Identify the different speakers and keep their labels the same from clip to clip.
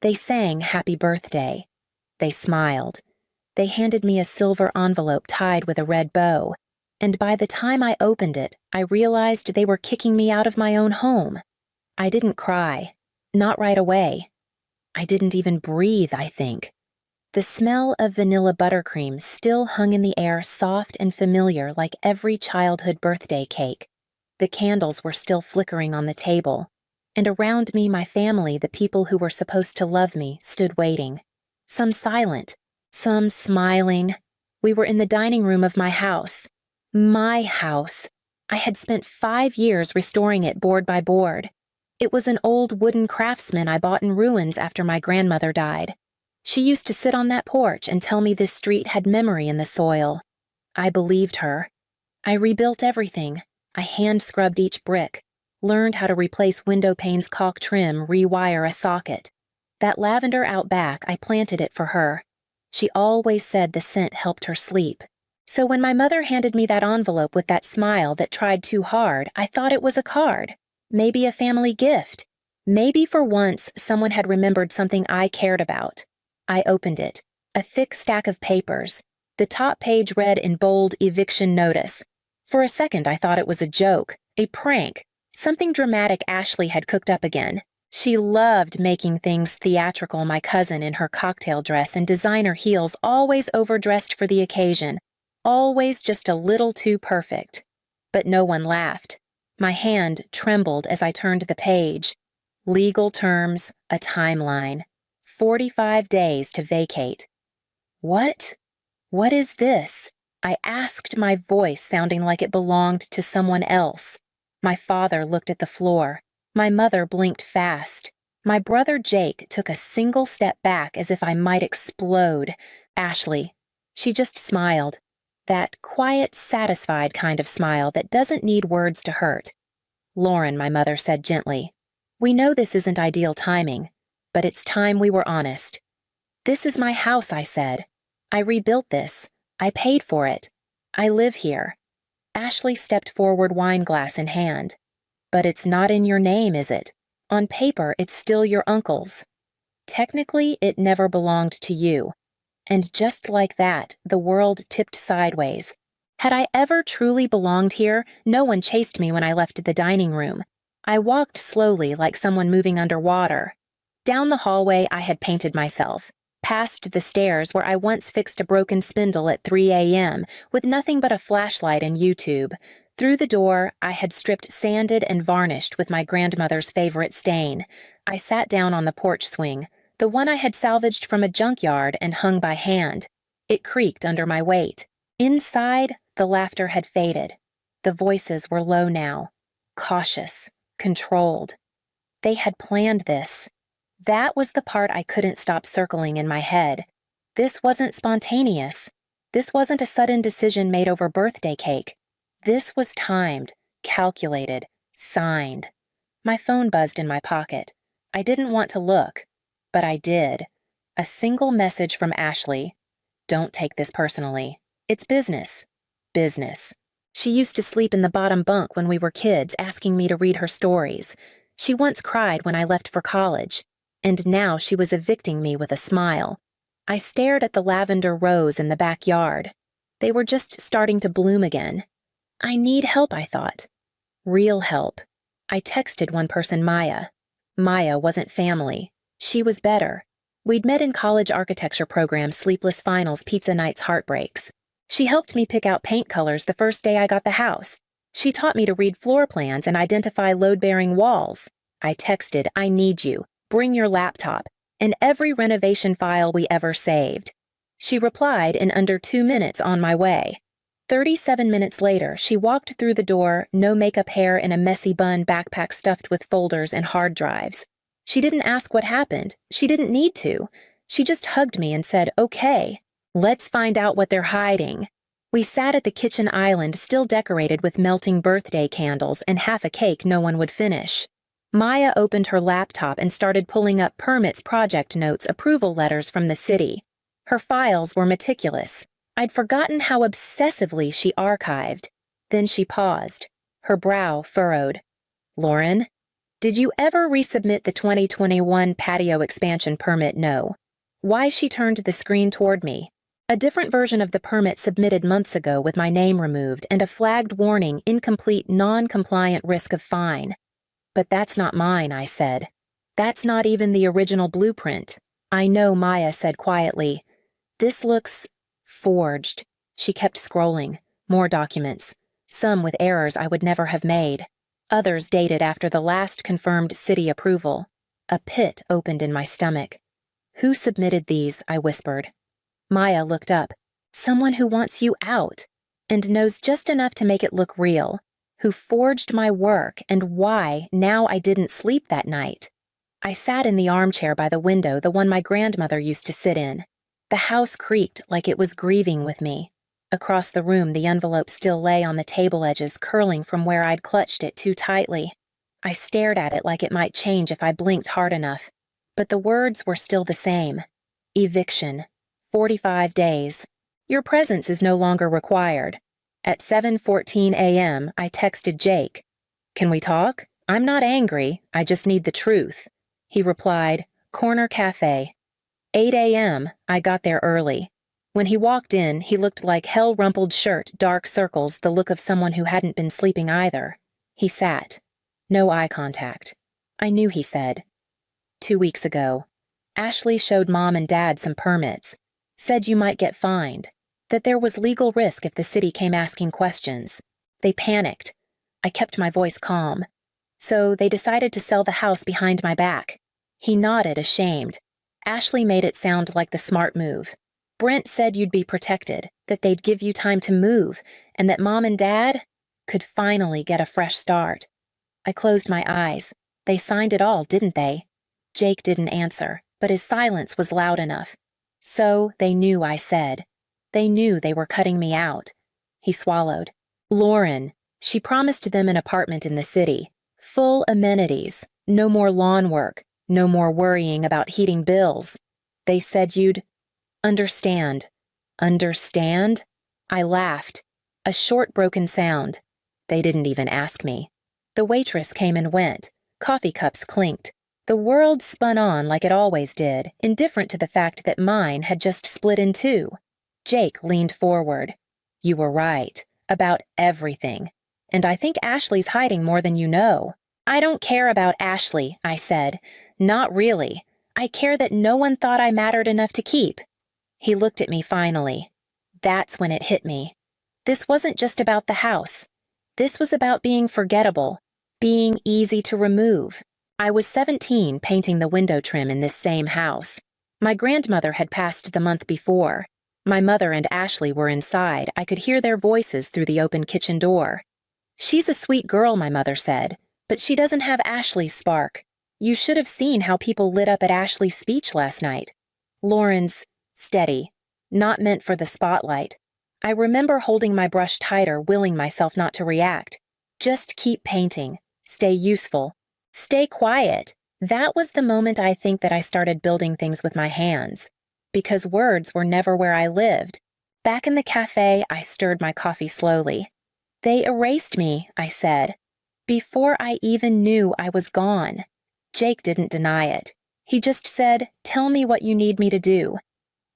Speaker 1: They sang happy birthday. They smiled. They handed me a silver envelope tied with a red bow, and by the time I opened it, I realized they were kicking me out of my own home. I didn't cry. Not right away. I didn't even breathe, I think. The smell of vanilla buttercream still hung in the air, soft and familiar like every childhood birthday cake. The candles were still flickering on the table, and around me my family, the people who were supposed to love me, stood waiting. Some silent, some smiling. We were in the dining room of my house. My house. I had spent 5 years restoring it board by board. It was an old wooden craftsman I bought in ruins after my grandmother died. She used to sit on that porch and tell me this street had memory in the soil. I believed her. I rebuilt everything. I hand-scrubbed each brick, learned how to replace window panes' caulk trim, rewire a socket. That lavender out back, I planted it for her. She always said the scent helped her sleep. So when my mother handed me that envelope with that smile that tried too hard, I thought it was a card. Maybe a family gift. Maybe for once someone had remembered something I cared about. I opened it. A thick stack of papers. The top page read in bold, "Eviction notice." For a second I thought it was a joke, a prank, something dramatic Ashley had cooked up again. She loved making things theatrical, my cousin in her cocktail dress and designer heels, always overdressed for the occasion, always just a little too perfect. But no one laughed. My hand trembled as I turned the page. Legal terms, a timeline. 45 days to vacate. What? What is this? I asked, my voice sounding like it belonged to someone else. My father looked at the floor. My mother blinked fast. My brother Jake took a single step back as if I might explode. Ashley. She just smiled. That quiet, satisfied kind of smile that doesn't need words to hurt. "Lauren," my mother said gently, "we know this isn't ideal timing, but it's time we were honest." "This is my house," I said. "I rebuilt this. I paid for it. I live here." Ashley stepped forward, wine glass in hand. "But it's not in your name, is it? On paper, it's still your uncle's." "Technically, it never belonged to you." And just like that, the world tipped sideways. Had I ever truly belonged here, no one chased me when I left the dining room. I walked slowly, like someone moving underwater. Down the hallway I had painted myself, past the stairs where I once fixed a broken spindle at 3 a.m. with nothing but a flashlight and YouTube. Through the door, I had stripped sanded and varnished with my grandmother's favorite stain. I sat down on the porch swing, the one I had salvaged from a junkyard and hung by hand. It creaked under my weight. Inside, the laughter had faded. The voices were low now, cautious, controlled. They had planned this. That was the part I couldn't stop circling in my head. This wasn't spontaneous. This wasn't a sudden decision made over birthday cake. This was timed, calculated, signed. My phone buzzed in my pocket. I didn't want to look, but I did. A single message from Ashley. "Don't take this personally. It's business." Business. She used to sleep in the bottom bunk when we were kids, asking me to read her stories. She once cried when I left for college, and now she was evicting me with a smile. I stared at the lavender rose in the backyard. They were just starting to bloom again. I need help, I thought. Real help. I texted one person, Maya. Maya wasn't family. She was better. We'd met in college architecture programs, sleepless finals, pizza nights, heartbreaks. She helped me pick out paint colors the first day I got the house. She taught me to read floor plans and identify load-bearing walls. I texted, "I need you. Bring your laptop," and every renovation file we ever saved. She replied in under 2 minutes, "On my way." 37 minutes later, she walked through the door, no makeup, hair in a messy bun, backpack stuffed with folders and hard drives. She didn't ask what happened. She didn't need to. She just hugged me and said, "Okay, let's find out what they're hiding." We sat at the kitchen island, still decorated with melting birthday candles and half a cake no one would finish. Maya opened her laptop and started pulling up permits, project notes, approval letters from the city. Her files were meticulous. I'd forgotten how obsessively she archived. Then she paused, her brow furrowed. "Lauren?" Did you ever resubmit the 2021 patio expansion permit? No. Why? She turned the screen toward me. A different version of the permit submitted months ago with my name removed and a flagged warning, incomplete, non-compliant, risk of fine. But that's not mine, I said. That's not even the original blueprint. I know, Maya said quietly. This looks forged. She kept scrolling. More documents. Some with errors I would never have made. Others dated after the last confirmed city approval. A pit opened in my stomach. Who submitted these? I whispered. Maya looked up. Someone who wants you out and knows just enough to make it look real. Who forged my work and why now I didn't sleep that night. I sat in the armchair by the window, the one my grandmother used to sit in. The house creaked like it was grieving with me. Across the room, the envelope still lay on the table edges, curling from where I'd clutched it too tightly. I stared at it like it might change if I blinked hard enough. But the words were still the same. Eviction. 45 days. Your presence is no longer required. At 7:14 a.m., I texted Jake. Can we talk? I'm not angry, I just need the truth. He replied, Corner Cafe. 8 a.m., I got there early. When he walked in, he looked like hell-rumpled shirt, dark circles, the look of someone who hadn't been sleeping either. He sat. No eye contact. I knew, he said. 2 weeks ago. Ashley showed Mom and Dad some permits. Said you might get fined. That there was legal risk if the city came asking questions. They panicked. I kept my voice calm. So they decided to sell the house behind my back. He nodded, ashamed. Ashley made it sound like the smart move. Brent said you'd be protected, that they'd give you time to move, and that Mom and Dad could finally get a fresh start. I closed my eyes. They signed it all, didn't they? Jake didn't answer, but his silence was loud enough. So they knew, I said. They knew they were cutting me out. He swallowed. Lauren. She promised them an apartment in the city. Full amenities. No more lawn work. No more worrying about heating bills. They said you'd understand. Understand? I laughed. A short, broken sound. They didn't even ask me. The waitress came and went. Coffee cups clinked. The world spun on like it always did, indifferent to the fact that mine had just split in two. Jake leaned forward. You were right. About everything. And I think Ashley's hiding more than you know. I don't care about Ashley, I said. Not really. I care that no one thought I mattered enough to keep. He looked at me finally. That's when it hit me. This wasn't just about the house. This was about being forgettable, being easy to remove. I was 17 painting the window trim in this same house. My grandmother had passed the month before. My mother and Ashley were inside. I could hear their voices through the open kitchen door. She's a sweet girl, my mother said, but she doesn't have Ashley's spark. You should have seen how people lit up at Ashley's speech last night. Lauren's steady, not meant for the spotlight. I remember holding my brush tighter, willing myself not to react. Just keep painting. Stay useful. Stay quiet. That was the moment I think that I started building things with my hands. Because words were never where I lived. Back in the cafe, I stirred my coffee slowly. They erased me, I said. Before I even knew I was gone. Jake didn't deny it. He just said, tell me what you need me to do.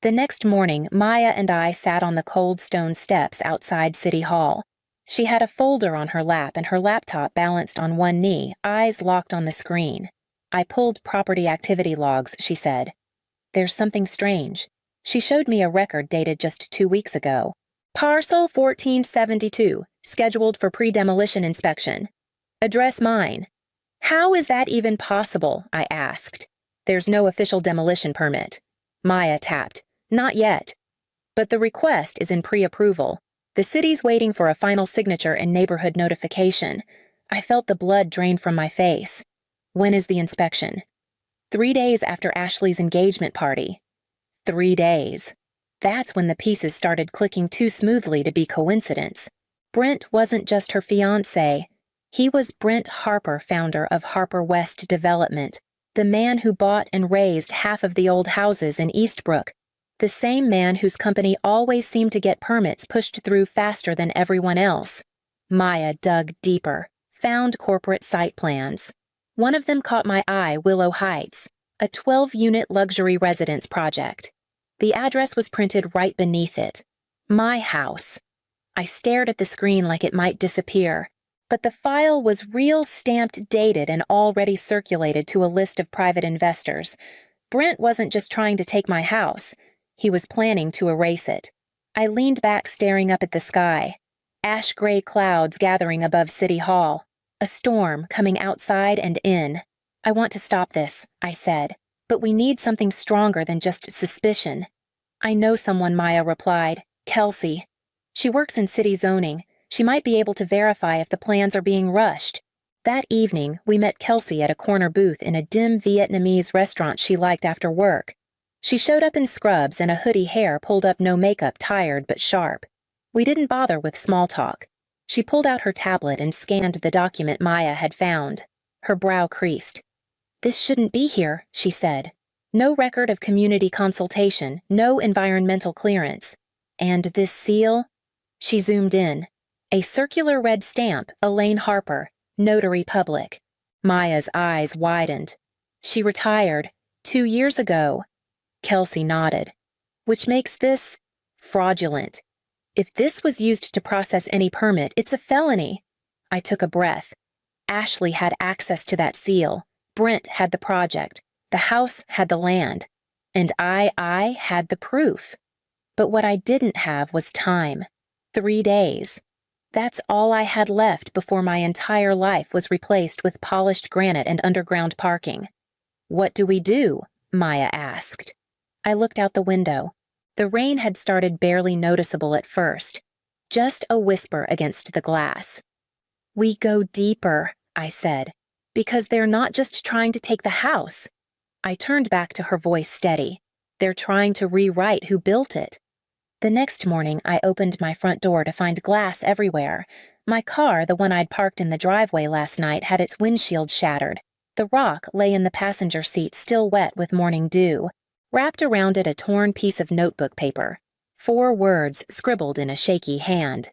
Speaker 1: The next morning, Maya and I sat on the cold stone steps outside City Hall. She had a folder on her lap and her laptop balanced on one knee, eyes locked on the screen. I pulled property activity logs, she said. There's something strange. She showed me a record dated just 2 weeks ago. Parcel 1472, scheduled for pre-demolition inspection. Address mine. How is that even possible? I asked. There's no official demolition permit. Maya tapped. Not yet. But the request is in pre-approval. The city's waiting for a final signature and neighborhood notification. I felt the blood drain from my face. When is the inspection? 3 days after Ashley's engagement party. 3 days. That's when the pieces started clicking too smoothly to be coincidence. Brent wasn't just her fiancé. He was Brent Harper, founder of Harper West Development, the man who bought and raised half of the old houses in Eastbrook, the same man whose company always seemed to get permits pushed through faster than everyone else. Maya dug deeper, found corporate site plans. One of them caught my eye, Willow Heights, a 12-unit luxury residence project. The address was printed right beneath it. My house. I stared at the screen like it might disappear, but the file was real stamped dated and already circulated to a list of private investors. Brent wasn't just trying to take my house. He was planning to erase it. I leaned back staring up at the sky. Ash-gray clouds gathering above City Hall. A storm coming outside and in. I want to stop this, I said, but we need something stronger than just suspicion. I know someone, Maya replied. Kelsey. She works in city zoning. She might be able to verify if the plans are being rushed. That evening, we met Kelsey at a corner booth in a dim Vietnamese restaurant she liked after work. She showed up in scrubs and a hoodie, hair pulled up, no makeup, tired but sharp. We didn't bother with small talk. She pulled out her tablet and scanned the document Maya had found. Her brow creased. This shouldn't be here, she said. No record of community consultation, no environmental clearance. And this seal? She zoomed in. A circular red stamp, Elaine Harper, Notary Public. Maya's eyes widened. She retired 2 years ago. Kelsey nodded. Which makes this fraudulent. If this was used to process any permit, it's a felony. I took a breath. Ashley had access to that seal. Brent had the project. The house had the land. And I had the proof. But what I didn't have was time. 3 days. That's all I had left before my entire life was replaced with polished granite and underground parking. What do we do? Maya asked. I looked out the window. The rain had started barely noticeable at first. Just a whisper against the glass. We go deeper, I said, because they're not just trying to take the house. I turned back to her voice steady. They're trying to rewrite who built it. The next morning, I opened my front door to find glass everywhere. My car, the one I'd parked in the driveway last night, had its windshield shattered. The rock lay in the passenger seat, still wet with morning dew. Wrapped around it a torn piece of notebook paper. 4 words scribbled in a shaky hand.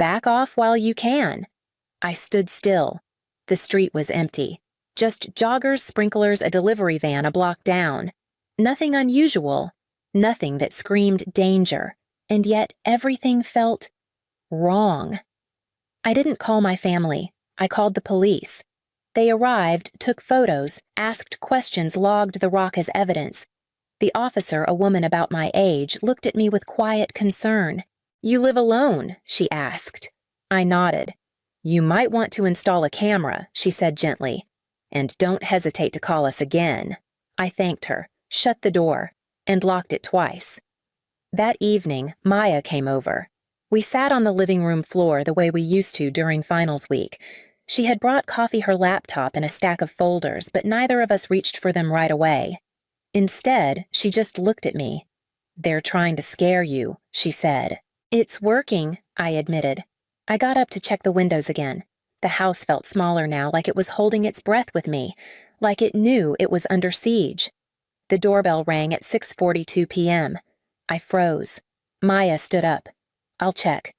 Speaker 1: Back off while you can. I stood still. The street was empty. Just joggers, sprinklers, a delivery van a block down. Nothing unusual. Nothing that screamed danger. And yet everything felt wrong. I didn't call my family. I called the police. They arrived, took photos, asked questions, logged the rock as evidence. The officer, a woman about my age, looked at me with quiet concern. You live alone? She asked. I nodded. You might want to install a camera, she said gently. And don't hesitate to call us again. I thanked her, shut the door, and locked it twice. That evening, Maya came over. We sat on the living room floor the way we used to during finals week. She had brought coffee, her laptop, and a stack of folders, but neither of us reached for them right away. Instead, she just looked at me. They're trying to scare you, she said. It's working, I admitted. I got up to check the windows again. The house felt smaller now, like it was holding its breath with me, like it knew it was under siege. The doorbell rang at 6:42 p.m. I froze. Maya stood up. I'll check.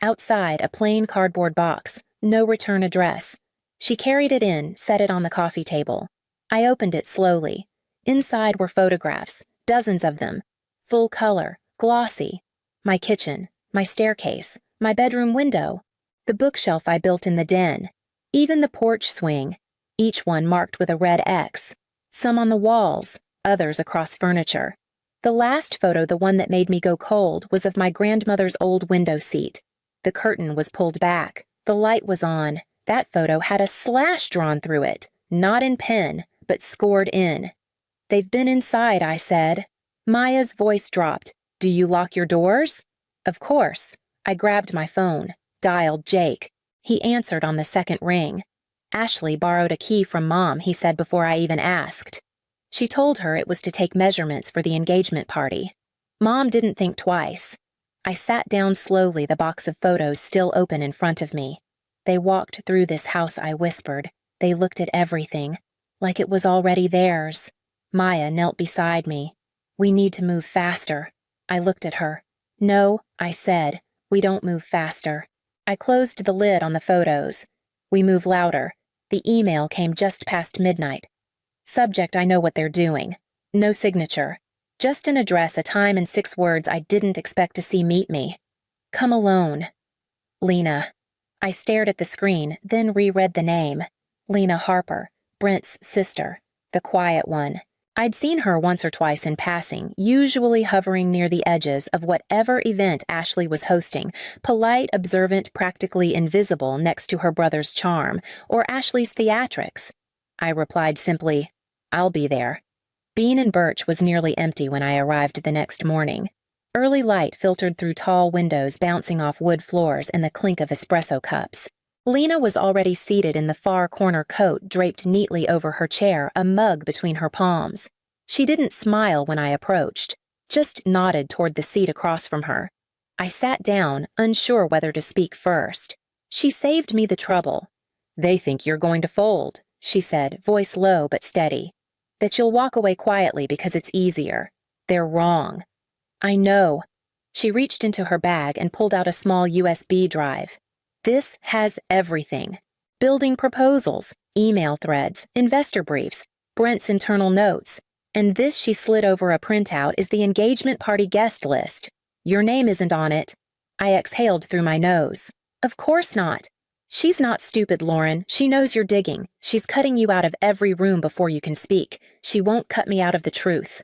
Speaker 1: Outside, a plain cardboard box, no return address. She carried it in, set it on the coffee table. I opened it slowly. Inside were photographs, dozens of them, full color, glossy. My kitchen, my staircase, my bedroom window, the bookshelf I built in the den, even the porch swing, each one marked with a red X, some on the walls, others across furniture. The last photo, the one that made me go cold, was of my grandmother's old window seat. The curtain was pulled back, the light was on. That photo had a slash drawn through it, not in pen, but scored in. They've been inside, I said. Maya's voice dropped. Do you lock your doors? Of course. I grabbed my phone, dialed Jake. He answered on the second ring. Ashley borrowed a key from Mom, he said before I even asked. She told her it was to take measurements for the engagement party. Mom didn't think twice. I sat down slowly, the box of photos still open in front of me. They walked through this house, I whispered. They looked at everything, like it was already theirs. Maya knelt beside me. We need to move faster. I looked at her. No, I said, we don't move faster. I closed the lid on the photos. We move louder. The email came just past midnight. Subject, I know what they're doing. No signature. Just an address, a time, and 6 words I didn't expect to see meet me. Come alone. Lena. I stared at the screen, then reread the name. Lena Harper, Brent's sister, the quiet one. I'd seen her once or twice in passing, usually hovering near the edges of whatever event Ashley was hosting, polite, observant, practically invisible next to her brother's charm, or Ashley's theatrics. I replied simply, I'll be there. Bean and Birch was nearly empty when I arrived the next morning. Early light filtered through tall windows bouncing off wood floors and the clink of espresso cups. Lena was already seated in the far corner coat draped neatly over her chair, a mug between her palms. She didn't smile when I approached, just nodded toward the seat across from her. I sat down, unsure whether to speak first. She saved me the trouble. They think you're going to fold, she said, voice low but steady. That you'll walk away quietly because it's easier. They're wrong. I know. She reached into her bag and pulled out a small USB drive. This has everything. Building proposals, email threads, investor briefs, Brent's internal notes. And this she slid over a printout is the engagement party guest list. Your name isn't on it. I exhaled through my nose. Of course not. She's not stupid, Lauren. She knows you're digging. She's cutting you out of every room before you can speak. She won't cut me out of the truth.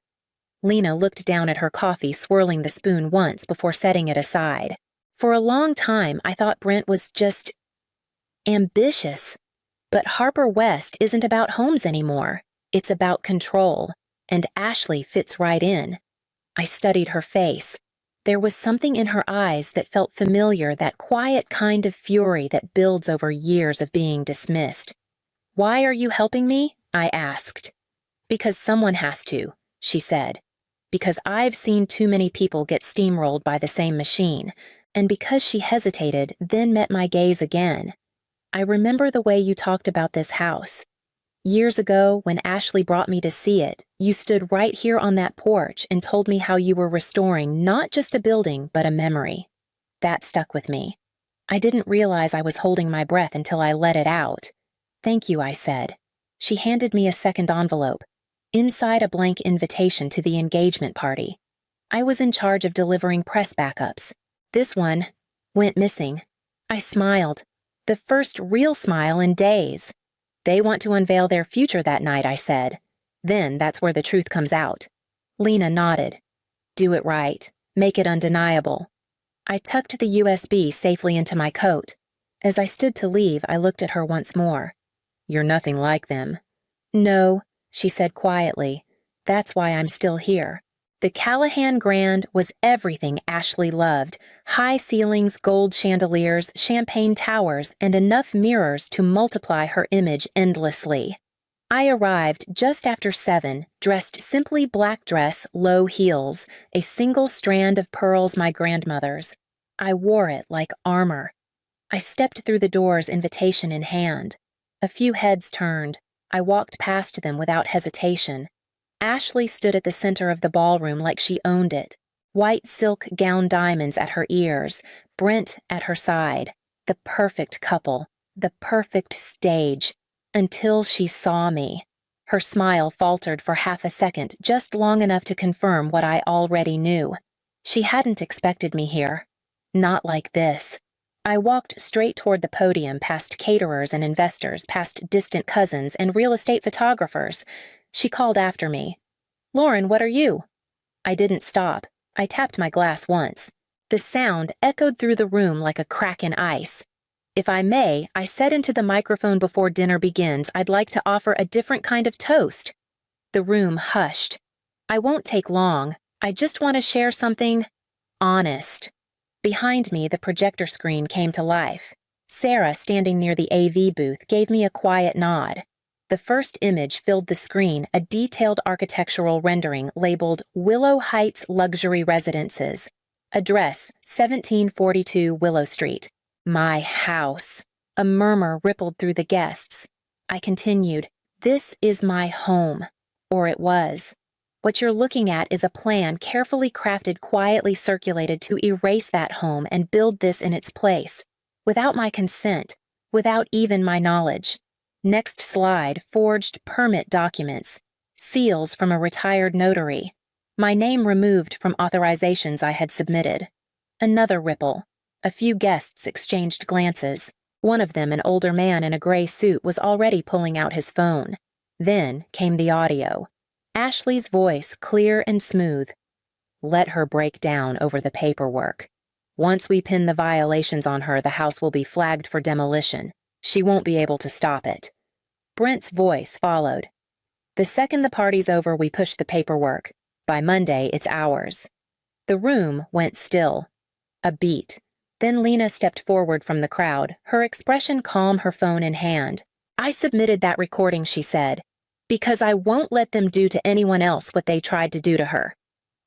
Speaker 1: Lena looked down at her coffee, swirling the spoon once before setting it aside. For a long time, I thought Brent was just ambitious. But Harper West isn't about homes anymore. It's about control. And Ashley fits right in. I studied her face. There was something in her eyes that felt familiar, that quiet kind of fury that builds over years of being dismissed. Why are you helping me? I asked. Because someone has to, she said. Because I've seen too many people get steamrolled by the same machine. And because she hesitated, then met my gaze again. I remember the way you talked about this house. Years ago, when Ashley brought me to see it, you stood right here on that porch and told me how you were restoring not just a building, but a memory. That stuck with me. I didn't realize I was holding my breath until I let it out. Thank you, I said. She handed me a second envelope. Inside a blank invitation to the engagement party. I was in charge of delivering press backups. This one went missing. I smiled. The first real smile in days. They want to unveil their future that night, I said. Then that's where the truth comes out. Lena nodded. Do it right. Make it undeniable. I tucked the USB safely into my coat. As I stood to leave, I looked at her once more. You're nothing like them. No, she said quietly. That's why I'm still here. The Callahan Grand was everything Ashley loved. High ceilings, gold chandeliers, champagne towers, and enough mirrors to multiply her image endlessly. I arrived just after 7, dressed simply black dress, low heels, a single strand of pearls my grandmother's. I wore it like armor. I stepped through the doors, invitation in hand. A few heads turned. I walked past them without hesitation. Ashley stood at the center of the ballroom like she owned it. White silk gown diamonds at her ears, Brent at her side. The perfect couple, the perfect stage, until she saw me. Her smile faltered for half a second, just long enough to confirm what I already knew. She hadn't expected me here. Not like this. I walked straight toward the podium, past caterers and investors, past distant cousins and real estate photographers. She called after me. Lauren, what are you? I didn't stop. I tapped my glass once. The sound echoed through the room like a crack in ice. If I may, I said into the microphone before dinner begins, I'd like to offer a different kind of toast. The room hushed. I won't take long. I just want to share something honest. Behind me, the projector screen came to life. Sarah, standing near the AV booth, gave me a quiet nod. The first image filled the screen, a detailed architectural rendering labeled Willow Heights Luxury Residences. Address, 1742 Willow Street. My house. A murmur rippled through the guests. I continued, This is my home. Or it was. What you're looking at is a plan carefully crafted, quietly circulated to erase that home and build this in its place. Without my consent, without even my knowledge. Next slide, forged permit documents, seals from a retired notary, my name removed from authorizations I had submitted. Another ripple. A few guests exchanged glances. One of them, an older man in a gray suit, was already pulling out his phone. Then came the audio. Ashley's voice, clear and smooth. Let her break down over the paperwork. Once we pin the violations on her, the house will be flagged for demolition. She won't be able to stop it. Brent's voice followed. The second the party's over, we push the paperwork. By Monday, it's ours. The room went still. A beat. Then Lena stepped forward from the crowd, her expression calm, her phone in hand. I submitted that recording, she said, because I won't let them do to anyone else what they tried to do to her.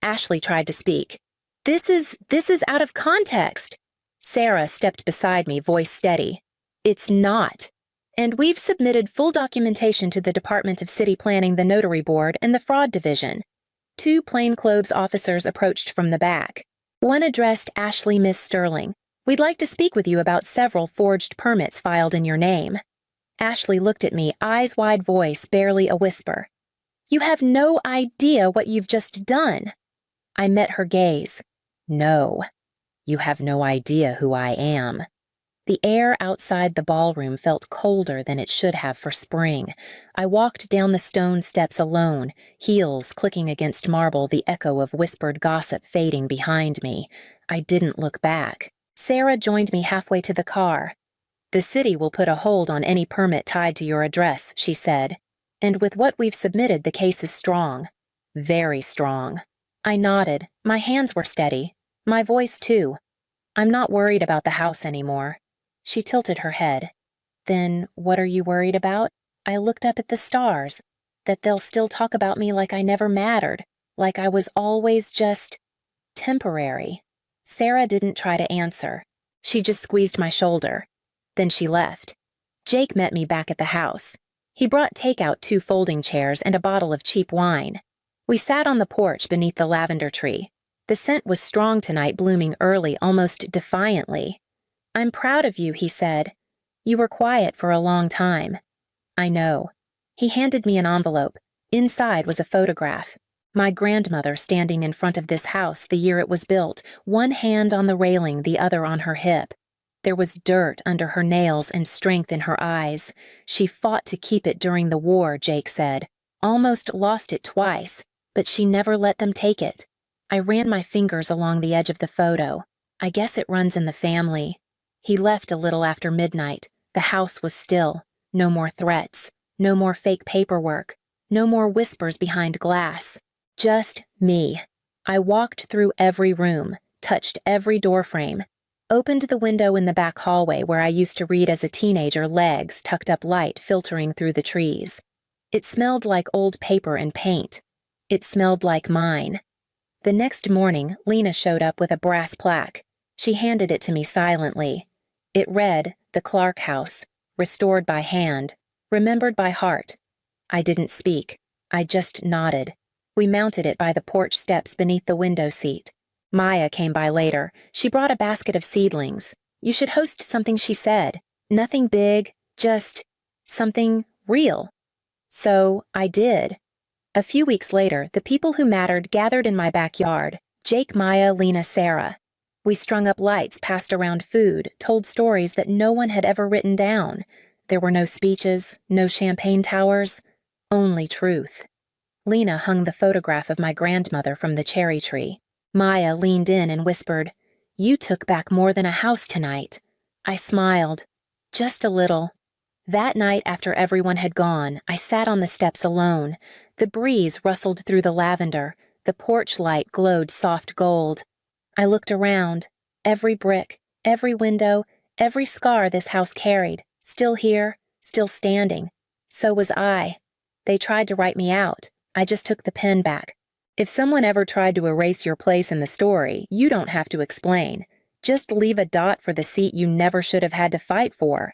Speaker 1: Ashley tried to speak. This is out of context. Sarah stepped beside me, voice steady. It's not. And we've submitted full documentation to the Department of City Planning, the Notary Board, and the Fraud Division. 2 plainclothes officers approached from the back. One addressed Ashley Miss Sterling. We'd like to speak with you about several forged permits filed in your name. Ashley looked at me, eyes wide, voice barely a whisper. You have no idea what you've just done. I met her gaze. No, you have no idea who I am. The air outside the ballroom felt colder than it should have for spring. I walked down the stone steps alone, heels clicking against marble, the echo of whispered gossip fading behind me. I didn't look back. Sarah joined me halfway to the car. The city will put a hold on any permit tied to your address, she said. And with what we've submitted, the case is strong. Very strong. I nodded. My hands were steady. My voice, too. I'm not worried about the house anymore. She tilted her head. Then what are you worried about? I looked up at the stars. That they'll still talk about me like I never mattered, like I was always just temporary. Sarah didn't try to answer. She just squeezed my shoulder. Then she left. Jake met me back at the house. He brought takeout 2 folding chairs and a bottle of cheap wine. We sat on the porch beneath the lavender tree. The scent was strong tonight, blooming early, almost defiantly. I'm proud of you, he said. You were quiet for a long time. I know. He handed me an envelope. Inside was a photograph. My grandmother standing in front of this house the year it was built, one hand on the railing, the other on her hip. There was dirt under her nails and strength in her eyes. She fought to keep it during the war, Jake said. Almost lost it twice, but she never let them take it. I ran my fingers along the edge of the photo. I guess it runs in the family. He left a little after midnight. The house was still. No more threats. No more fake paperwork. No more whispers behind glass. Just me. I walked through every room, touched every doorframe, opened the window in the back hallway where I used to read as a teenager, legs tucked up, light filtering through the trees. It smelled like old paper and paint. It smelled like mine. The next morning, Lena showed up with a brass plaque. She handed it to me silently. It read, The Clark House, restored by hand, remembered by heart. I didn't speak. I just nodded. We mounted it by the porch steps beneath the window seat. Maya came by later. She brought a basket of seedlings. You should host something, she said. Nothing big, just something real. So I did. A few weeks later, the people who mattered gathered in my backyard. Jake, Maya, Lena, Sarah. We strung up lights, passed around food, told stories that no one had ever written down. There were no speeches, no champagne towers, only truth. Lena hung the photograph of my grandmother from the cherry tree. Maya leaned in and whispered, You took back more than a house tonight. I smiled, just a little. That night, after everyone had gone, I sat on the steps alone. The breeze rustled through the lavender. The porch light glowed soft gold. I looked around. Every brick, every window, every scar this house carried, still here, still standing. So was I. They tried to write me out. I just took the pen back. If someone ever tried to erase your place in the story, you don't have to explain. Just leave a dot for the seat you never should have had to fight for.